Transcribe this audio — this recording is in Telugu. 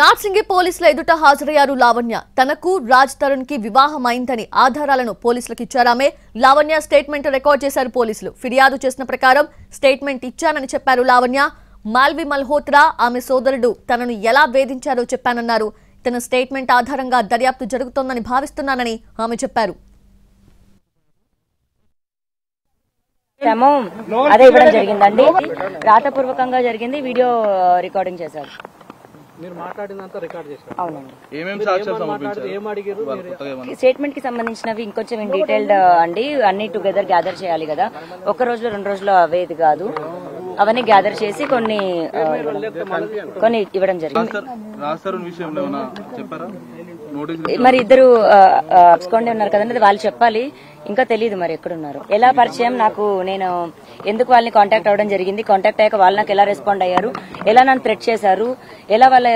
నార్సింగి పోలీసుల ఎదుట హాజరయ్యారు లావణ్య. తనకు రాజ్ తరుణ్ కి వివాహం అయిందని ఆధారాలను పోలీసులకు ఇచ్చారామె. లావణ్య స్టేట్మెంట్ రికార్డ్ చేశారు పోలీసులు. ఫిర్యాదు చేసిన ప్రకారం స్టేట్మెంట్ ఇచ్చానని చెప్పారు లావణ్య. మాల్వి మల్హోత్రా ఆమె సోదరుడు తనను ఎలా వేధించారో చెప్పానన్నారు. తన స్టేట్మెంట్ ఆధారంగా దర్యాప్తు జరుగుతోందని భావిస్తున్నానని ఆమె చెప్పారు. అదే ఇవ్వడం జరిగిందండి. రాతపూర్వకంగా జరిగింది. వీడియో రికార్డింగ్ చేశారు. అవునండి. స్టేట్మెంట్ కి సంబంధించినవి ఇంకొంచెం డీటెయిల్డ్ అండి. అన్ని టుగెదర్ గ్యాదర్ చేయాలి కదా. ఒక రోజులో 2 రోజుల్లో అవేది కాదు. అవన్నీ గ్యాదర్ చేసి కొన్ని ఇవ్వడం జరిగింది. మరి ఇద్దరు అబ్స్కాండ్ ఉన్నారు కదండి, వాళ్ళు చెప్పాలి. ఇంకా తెలియదు మరి ఎక్కడున్నారు, ఎలా పరిచయం నాకు, నేను ఎందుకు వాళ్ళని కాంటాక్ట్ అవ్వడం జరిగింది, కాంటాక్ట్ అయ్యాక వాళ్ళు నాకు ఎలా రెస్పాండ్ అయ్యారు, ఎలా నన్ను థ్రెట్ చేశారు, ఎలా వాళ్ళ